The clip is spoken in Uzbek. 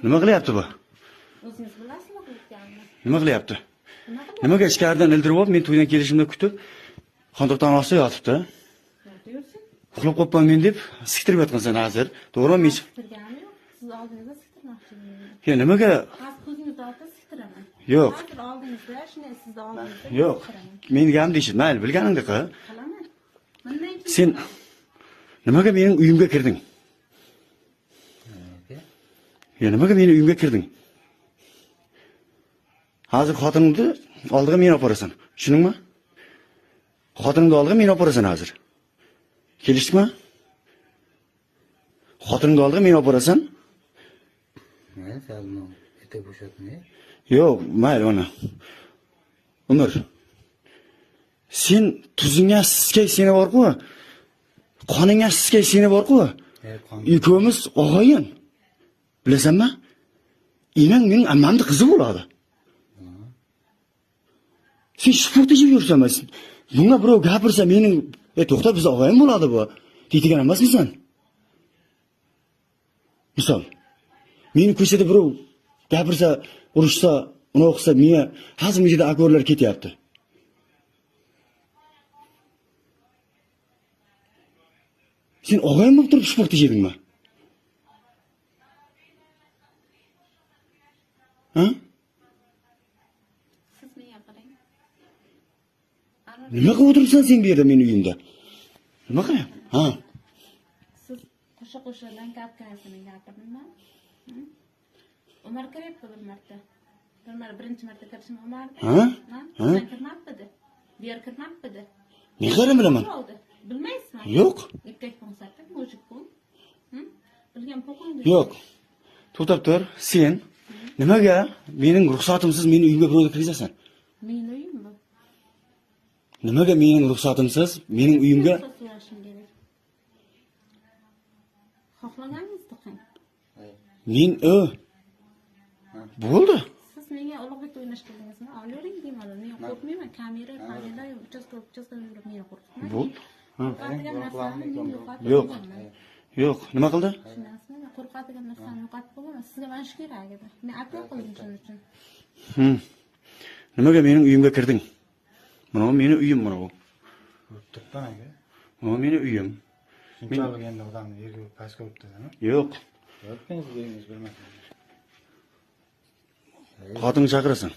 Nima qilyapti bu? O'zingiz bilasizmi qilayotganini? Nima qilyapti? Nimaga ichkaridan ildirib olib, men to'ydan kelishimni kutib, xondoqdan ostida yotibdi. Yursin. Uxlab qolibman deb siktirib yotgansan hozir. To'g'rimi men? Siktirgani yo'q. Siz oldingizda siktirmoqchi edim. Ya nimaga? Hozir ko'zingizni olib siktiraman. Yo'q. Hozir oldingizda, shunday sizni oldingizda. Yo'q. Meni gam deysiz, mayli, bilganingda qil. Qilaman. Bunday Sen nimaga mening uyimga kirding? Ya nimaga mening uyimga kirding? Hozir xotiningni oldiga meni olib borasan. Tushundingmi? Xotiningni oldiga meni olib borasan hozir. Kelishdikmi? Xotiningni oldiga meni olib borasan? Men salmo etak bo'shatmay. Yo'q, mayli ona. Umr. Sen tuzingga siskay seni bor-ku? Qoningga siskay seni bor-ku? Ikko'miz og'ayin. Bilasanmi? Enang mening ammamning qizi bo'ladi. Sen shifotda jib yursanmi? Bunga birov gapirsa mening, to'xta biz og'ayin bo'ladi bu. Deydigan emasmisan? Misol, meni ko'chada birov gapirsa, urushsa, uni o'qisa, menga hazmijida akorlar ketyapti. Sen og'ayin bo'lib turib shifotda jibingmi? Ha? siz menga qarang. Nima qilib o'tiribsan sen bu yerda meni uyimda? Nima qilyapsan? Ha? Siz qo'sha-qo'shadan gapkasini gapirdingmi? Umar kiryapti bir marta. Birinchi marta kirishim Umar. Ha? Ha? Kirmabdi. Bu yer kirmabdi. Ne qara bilaman? Bilmaysizmi? Yo'q. Erkak bo'lsa-da, mujik bu. Bilgan po'qindi. Yo'q. To'xtab tur. Sen nimaga mening ruxsatimsiz meni uyimga birovga kirasan? Mening uyim bu. Nimaga mening ruxsatimsiz mening uyimga? So'rashim kerak. Xohlaganingizni qiling. Men bo'ldi. Siz menga Ulug'bek o'ynash keldingizmi? Olavering deyman. Men qo'rqmayman. Kamera, uchastka yurib meni qo'rqitmang. Bo'ldi. Qo'rqadigan narsani men yo'qotib Yo'q. qo'yaman. Yo'q. Nima qildi? Tushunasizmi? Men qo'rqadigan narsani yo'qotib qo'yaman. Sizga mana shu kerak edi. Men apiy qildim shuning uchun. Nimaga mening uyimga kirding? Mana mening uyim mana bu. O'tibman aka. Mana mening uyim. Shunchalik endi odamni yerga pastga o'tdimi? Yo'q. Yo'q, men siz uyingiz bilmadim. Xotinni chaqirasan.